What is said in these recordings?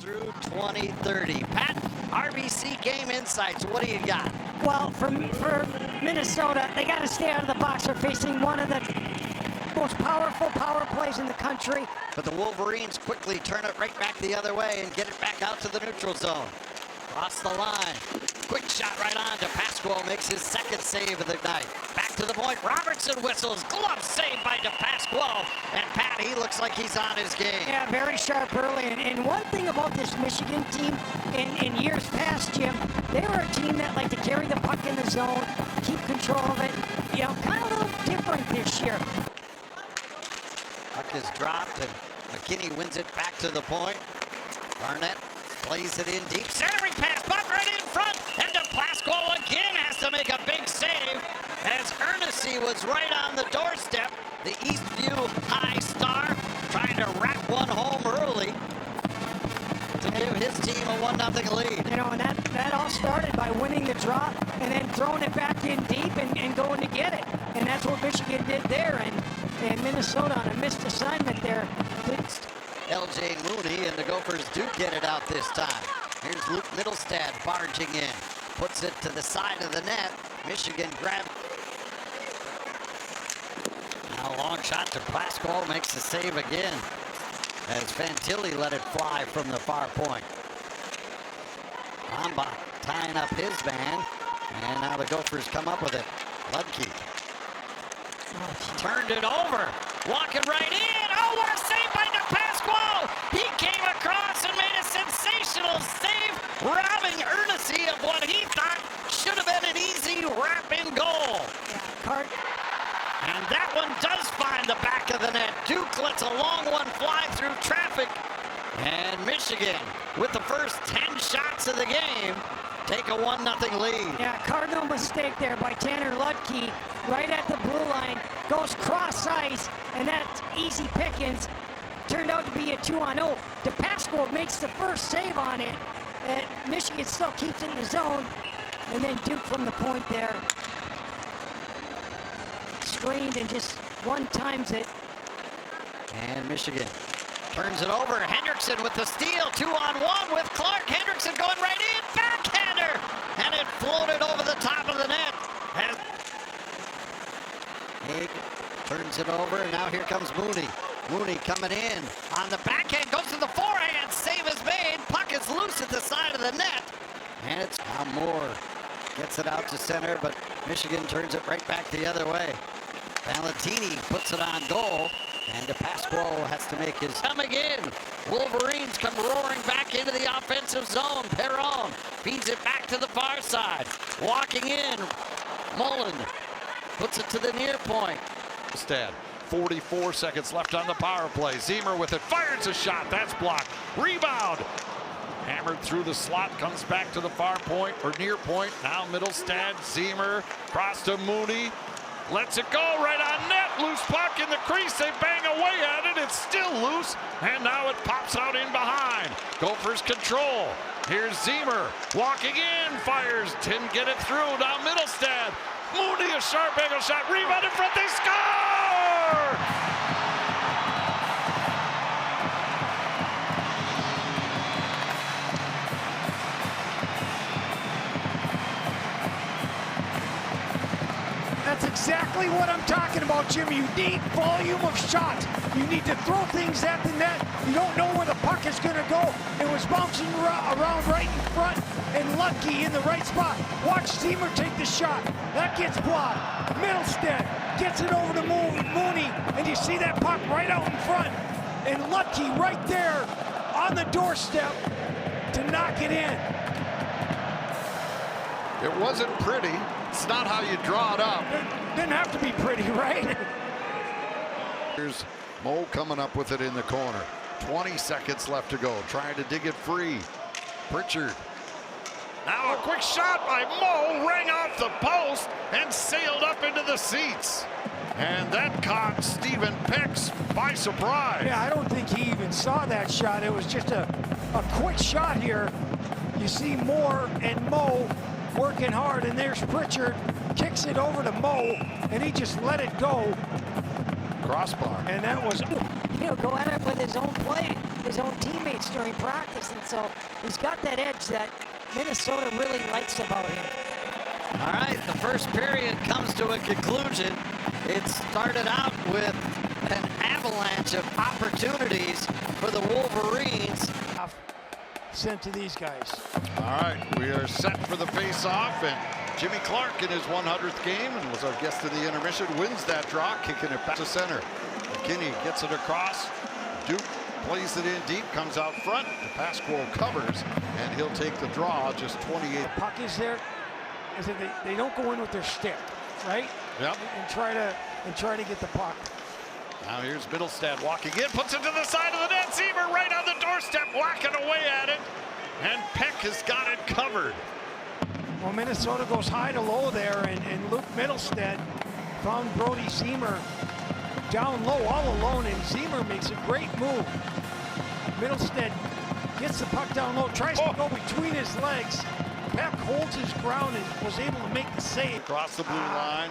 through 2030. Pat, RBC game insights, what do you got? Well, for Minnesota, they got to stay out of the box. They're facing one of the most powerful power plays in the country. But the Wolverines quickly turn it right back the other way and get it back out to the neutral zone. Across the line. Quick shot right on to Pasquale, makes his second save of the night. Back to the point, Robertson whistles, glove save by DePasquale. And Pat, he looks like he's on his game. Yeah, very sharp early. And one thing about this Michigan team, in years past, Jim, they were a team that liked to carry the puck in the zone, keep control of it. You know, kind of a little different this year. Puck is dropped and McKinney wins it back to the point. Barnett plays it in deep, centering pass, puck right in front, and DePasquale again has to make a big save as Ernest was right on the doorstep. The Eastview High star trying to wrap one home early to give his team a 1-0 lead. You know, and that all started by winning the draw and then throwing it back in deep and going to get it. And that's what Michigan did there, and Minnesota on a missed assignment there. LJ Mooney and the Gophers do get it out this time. Here's Luke Middlestad barging in. Puts it to the side of the net. Michigan grabs. Now a long shot to Pasquale, makes the save again as Fantilli let it fly from the far point. Amba tying up his man, and now the Gophers come up with it. Ludke turned it over, walking right in. Oh, what a save by DePasquale! He came across and made a sensational save, robbing Ernest of what he thought should have been an easy wrap-in goal. And that one does find the back of the net. Duke lets a long one fly through traffic. And Michigan, with the first 10 shots of the game, take a 1-0 lead. Yeah, cardinal mistake there by Tanner Ludke, right at the blue line, goes cross ice, and that's easy pickings. Turned out to be a 2-on-0. DePasquale makes the first save on it, and Michigan still keeps it in the zone, and then Duke from the point there. Screened and just one-times it. And Michigan turns it over. Hendrickson with the steal, 2-on-1 with Clark. Hendrickson going right in, backhander, and it floated over the top of the net. And Haig turns it over, and now here comes Mooney. Mooney coming in on the backhand, goes to the forehand, save is made. Puck is loose at the side of the net, and it's now Moore gets it out to center, but Michigan turns it right back the other way. Valentini puts it on goal. And DePasquale has to make his coming in. Wolverines come roaring back into the offensive zone. Perron feeds it back to the far side. Walking in, Mullen puts it to the near point. Instead, 44 seconds left on the power play. Zemer with it, fires a shot. That's blocked. Rebound. Hammered through the slot, comes back to the far point or near point. Now Middlestad, Zemer, cross to Mooney. Lets it go right on net. Loose puck in the crease. They bang away at it. It's still loose. And now it pops out in behind. Gophers control. Here's Zemer walking in. Fires. Didn't get it through. Now Middlestad. Mooney, a sharp angle shot. Rebound in front. They score! That's exactly what I'm talking about, Jim. You need volume of shots. You need to throw things at the net. You don't know where the puck is going to go. It was bouncing around right in front, and Ludke in the right spot. Watch Zemer take the shot. That gets blocked. Middlestead gets it over to Mooney, and you see that puck right out in front. And Ludke right there on the doorstep to knock it in. It wasn't pretty. It's not how you draw it up. It didn't have to be pretty, right? Here's Mo coming up with it in the corner. 20 seconds left to go. Trying to dig it free. Pritchard. Now a quick shot by Mo. Rang off the post and sailed up into the seats. And that caught Stephen Picks by surprise. Yeah, I don't think he even saw that shot. It was just a quick shot here. You see Moore and Mo working hard, and there's Pritchard, kicks it over to Mo, and he just let it go. Crossbar. And that was... He'll go at it with his own play. his own teammates during practice, and so he's got that edge that Minnesota really likes about him. All right, the first period comes to a conclusion. It started out with an avalanche of opportunities for the Wolverines. Sent to these guys. All right, we are set for the face-off, and Jimmy Clark in his 100th game and was our guest in the intermission, wins that draw, kicking it back to center. McKinney gets it across. Duke plays it in deep, comes out front. DePasquale covers, and he'll take the draw, just 28. The puck is there. Is that they don't go in with their stick, right? Yep. And try to get the puck. Now here's Middlestad walking in, puts it to the side of the net. Ziemer right on the doorstep, whacking away at it. And Peck has got it covered. Well, Minnesota goes high to low there, and Luke Middlestad found Brody Ziemer down low, all alone, and Ziemer makes a great move. Middlestad gets the puck down low, tries to go between his legs. Peck holds his ground and was able to make the save. Across the blue line.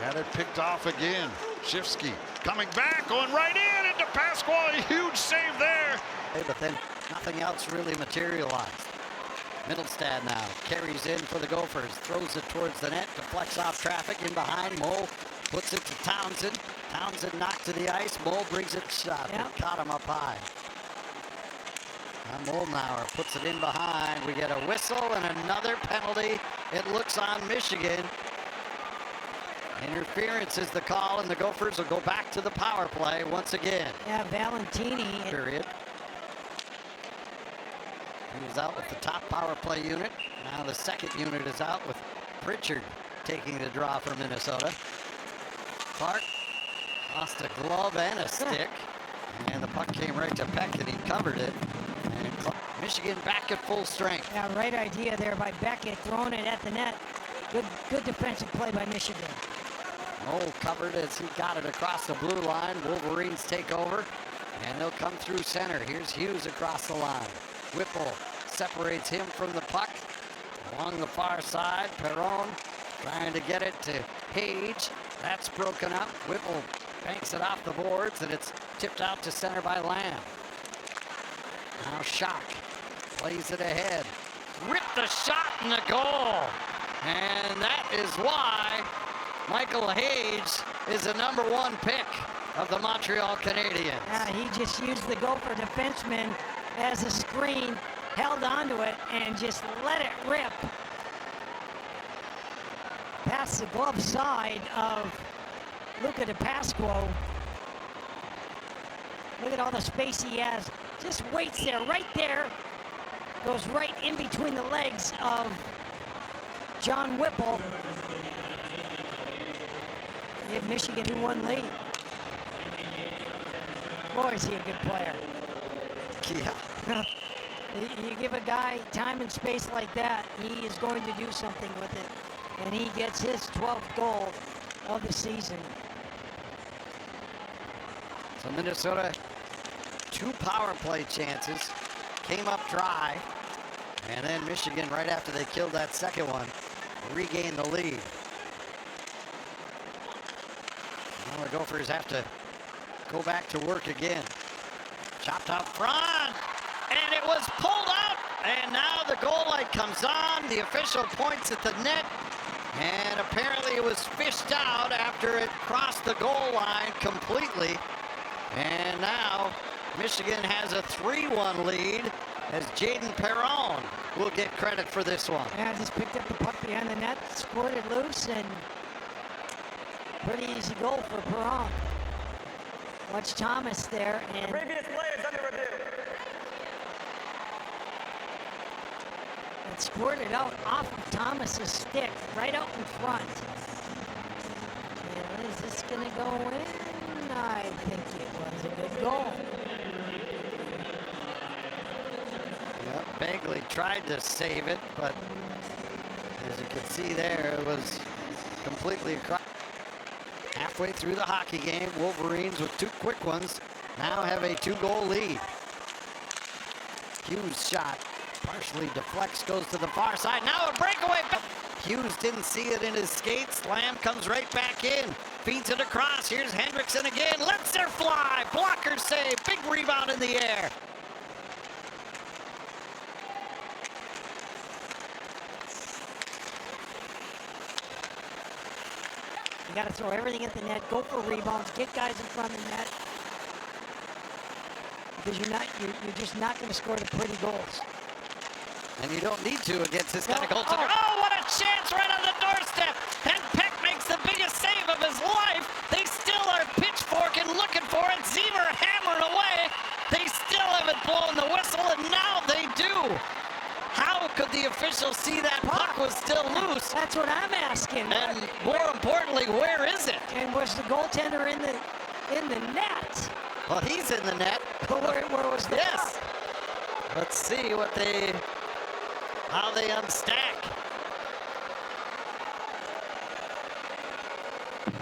Had it picked off again. Shifsky coming back, going right in, and DePasquale, a huge save there. But then nothing else really materialized. Middlestad now carries in for the Gophers, throws it towards the net, deflects off traffic in behind. Mole puts it to Townsend. Townsend knocked to the ice. Mole brings it shot. Yep. Caught him up high. Now Molnauer puts it in behind. We get a whistle and another penalty. It looks on Michigan. Interference is the call, and the Gophers will go back to the power play once again. Yeah, Valentini. Period. He was out with the top power play unit. Now the second unit is out with Pritchard taking the draw for Minnesota. Clark lost a glove and a stick. And the puck came right to Peck, and he covered it. And Michigan back at full strength. Yeah, right idea there by Beckett, throwing it at the net. Good defensive play by Michigan. Mole covered as he got it across the blue line. Wolverines take over, and they'll come through center. Here's Hughes across the line. Whipple separates him from the puck. Along the far side, Perron trying to get it to Page. That's broken up. Whipple banks it off the boards, and it's tipped out to center by Lamb. Now Schock plays it ahead. Ripped the shot and the goal. And that is why Michael Hayes is the #1 pick of the Montreal Canadiens. Yeah, he just used the Gopher defenseman as a screen, held onto it, and just let it rip past the glove side of Luca DePasquale. Look at all the space he has. Just waits there, right there. Goes right in between the legs of John Whipple. Give Michigan 2-1 lead. Boy, is he a good player. Yeah. You give a guy time and space like that, he is going to do something with it. And he gets his 12th goal of the season. So Minnesota, 2 power play chances, came up dry, and then Michigan, right after they killed that second one, regained the lead. Now the Gophers have to go back to work again. Chopped out front, and it was pulled out, and now the goal light comes on. The official points at the net, and apparently it was fished out after it crossed the goal line completely. And now Michigan has a 3-1 lead as Jaden Perron will get credit for this one. Yeah, just picked up the puck behind the net, squirted loose, and pretty easy goal for Perron. Watch Thomas there, and Previous play is under review. it squirted out off of Thomas's stick, right out in front. And is this gonna go in? I think it was a good goal. Yep, Bagley tried to save it, but as you can see there, it was completely across. Halfway through the hockey game, Wolverines with 2 quick ones now have a 2-goal lead. Hughes' shot partially deflects, goes to the far side. Now a breakaway. Hughes didn't see it in his skates. Lamb comes right back in. feeds it across. Here's Hendrickson again. Lets her fly. Blocker save. Big rebound in the air. You got to throw everything at the net. Go for rebounds. Get guys in front of the net. Because you're just not going to score the pretty goals. And you don't need to against this kind of goaltender. Oh, what a chance right on the doorstep. And Peck makes the biggest save of his life. They still are pitchforking, looking for it. Ziemer hammering away. They still haven't blown the whistle, and now they do. How could the officials see that puck was still loose? That's what I'm asking. And more importantly, where is it? And was the goaltender in the net? Well, he's in the net. But where was the Yes. puck? Let's see how they unstack.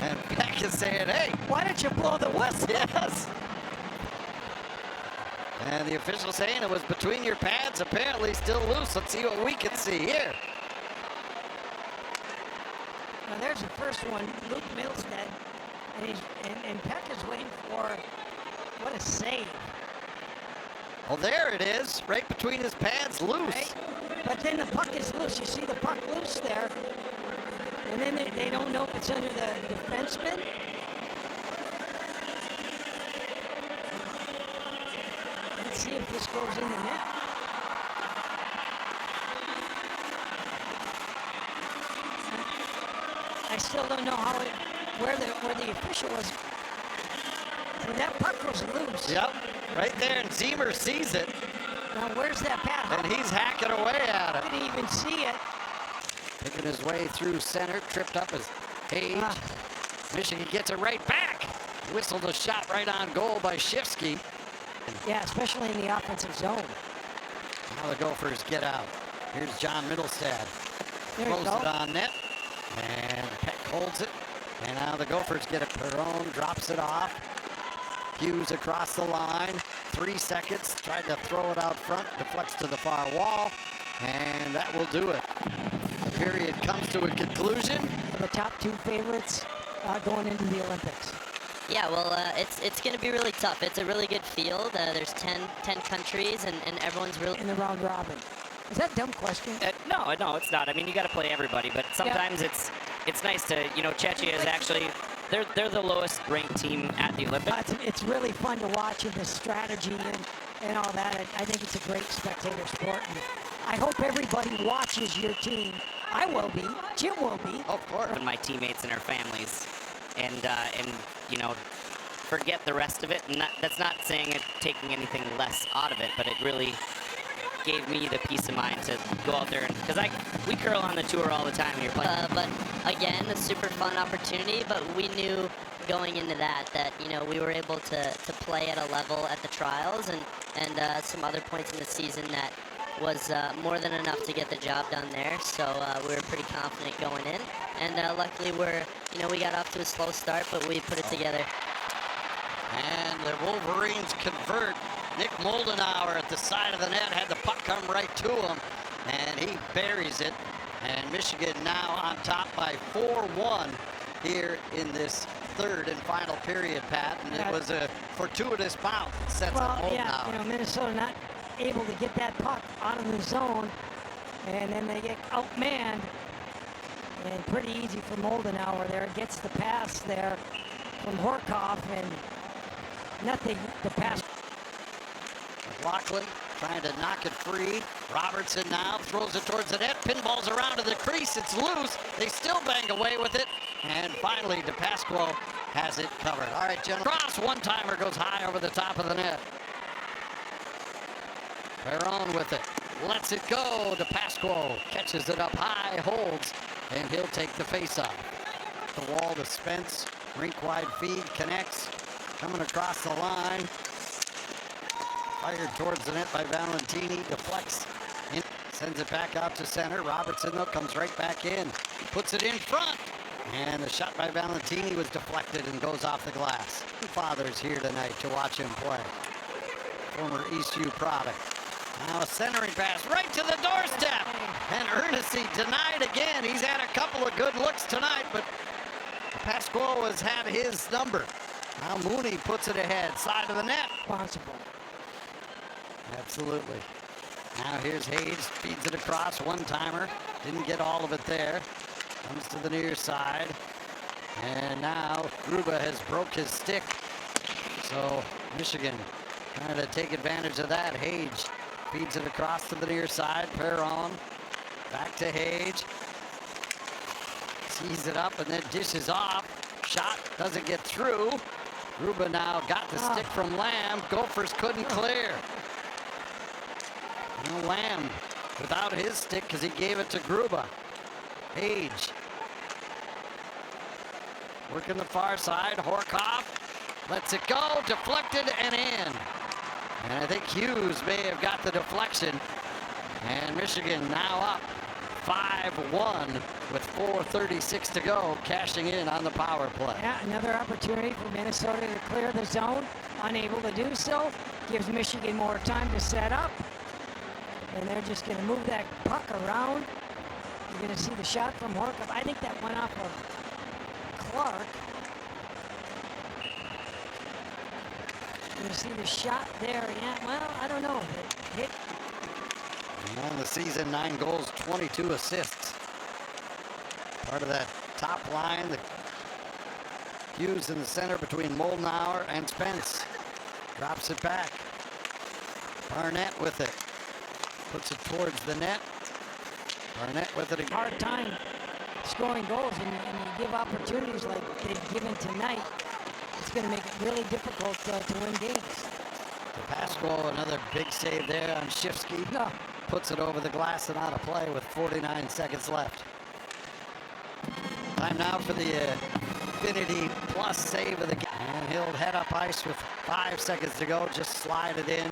And Peck is saying, hey. Why don't you blow the whistle? Yes. And the official saying it was between your pads, apparently still loose. Let's see what we can see here. Now there's the first one, Luke Milstead, and Peck is waiting for, what a save. Well, there it is, right between his pads, loose. Right? But then the puck is loose. You see the puck loose there, and then they don't know if it's under the defenseman. Let's see if this goes in the net. I still don't know where the official was. I mean, that puck was loose. Yep, right there, and Ziemer sees it. Now where's that pad? And he's hacking away at it. Didn't even see it. Making his way through center, tripped up his Page. Michigan gets it right back. Whistled a shot right on goal by Shifsky. Yeah, especially in the offensive zone. Now the Gophers get out. Here's John Middlestad. There you Throws go. it on net. And Peck holds it. And now the Gophers get it. Perron drops it off. Hughes across the line. 3 seconds. Tried to throw it out front. Deflects to the far wall. And that will do it. The period comes to a conclusion. The top two favorites going into the Olympics. Yeah, well, it's going to be really tough. It's a really good field. There's 10 countries, and everyone's really... In the round robin. Is that a dumb question? No, it's not. I mean, you got to play everybody, but sometimes it's nice to, Czechia is actually, they're the lowest ranked team at the Olympics. It's really fun to watch, and the strategy and all that. I think it's a great spectator sport. And I hope everybody watches your team. I will be. Jim will be. Of course. And my teammates and our families, and forget the rest of it. And that's not saying it taking anything less out of it, but it really gave me the peace of mind to go out there, and because we curl on the tour all the time when you're playing. But again, a super fun opportunity. But we knew going into that we were able to play at a level at the trials and some other points in the season that was more than enough to get the job done there. So we were pretty confident going in, and luckily we got off to a slow start, but we put it together. And the Wolverines convert. Nick Moldenauer at the side of the net had the puck come right to him, and he buries it. And Michigan now on top by 4-1 here in this third and final period, Pat. And it was a fortuitous foul. Sets up Moldenauer. Minnesota not able to get that puck out of the zone, and then they get outmanned. And pretty easy for Moldenauer there. Gets the pass there from Horkoff, and nothing to pass. McLaughlin trying to knock it free. Robertson now throws it towards the net. Pinballs around to the crease. It's loose. They still bang away with it. And finally, DePasquo has it covered. All right, gentlemen. Cross one-timer goes high over the top of the net. Perron with it. Lets it go. DePasquo catches it up high, holds, and he'll take the face-off. The wall to Spence. Rink-wide feed connects. Coming across the line. Fired towards the net by Valentini. Deflects. Sends it back out to center. Robertson, though, comes right back in. Puts it in front. And the shot by Valentini was deflected and goes off the glass. The father's here tonight to watch him play. Former ECU product. Now a centering pass right to the doorstep. And Ernest denied again. He's had a couple of good looks tonight, but Pasquale has had his number. Now Mooney puts it ahead, side of the net. Responsible. Absolutely. Now here's Hayes, feeds it across, one-timer. Didn't get all of it there. Comes to the near side. And now Gruba has broke his stick. So Michigan trying to take advantage of that. Hayes feeds it across to the near side. Perron back to Hayes. Sees it up and then dishes off. Shot doesn't get through. Gruba now got the stick from Lamb. Gophers couldn't clear. And Lamb without his stick because he gave it to Gruba. Hayes working the far side. Horkoff lets it go, deflected and in. And I think Hughes may have got the deflection. And Michigan now up 5-1 with 4:36 to go, cashing in on the power play. Yeah, another opportunity for Minnesota to clear the zone. Unable to do so. Gives Michigan more time to set up. And they're just going to move that puck around. You're going to see the shot from Horkoff. I think that went off of Clark. You're going to see the shot there. Yeah, well, I don't know. It hit. And on the season, 9 goals, 22 assists. Part of that top line. The Hughes in the center between Moldenauer and Spence. Drops it back. Barnett with it. Puts it towards the net. Barnett with it again. Hard time scoring goals, and you give opportunities like they've given tonight. It's going to make it really difficult to win games. Pasquale, another big save there on Shifsky. No. Puts it over the glass and out of play with 49 seconds left. Time now for the Infinity Plus save of the game. And he'll head up ice with 5 seconds to go. Just slide it in.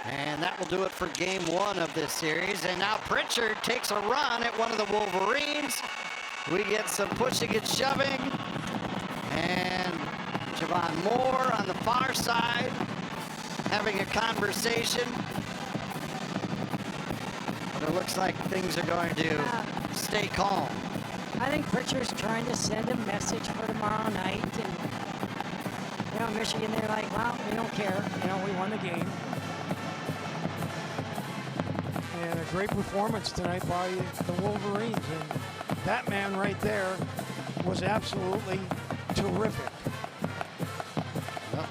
And that will do it for game 1 of this series. And now Pritchard takes a run at one of the Wolverines. We get some pushing and shoving. And Javon Moore on the far side having a conversation. But it looks like things are going to stay calm. I think Pritchard's trying to send a message for tomorrow night. And, you know, Michigan, they're like, well, we don't care. You know, we won the game. And a great performance tonight by the Wolverines. And that man right there was absolutely terrific.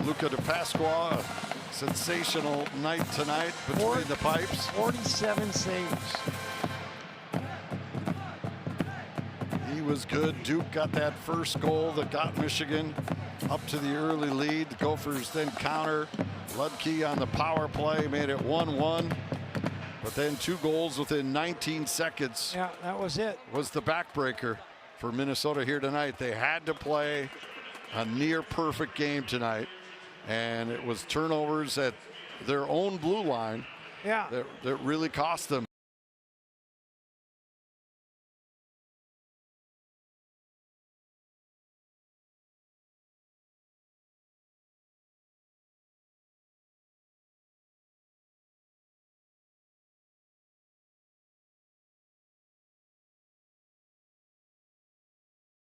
Luca de Pasqua, sensational night tonight between the pipes. 47 saves. He was good. Duke got that first goal that got Michigan up to the early lead. The Gophers then counter. Ludke on the power play made it 1-1. But then 2 goals within 19 seconds. Yeah, that was it. Was the backbreaker for Minnesota here tonight. They had to play a near perfect game tonight. And it was turnovers at their own blue line Yeah. that really cost them.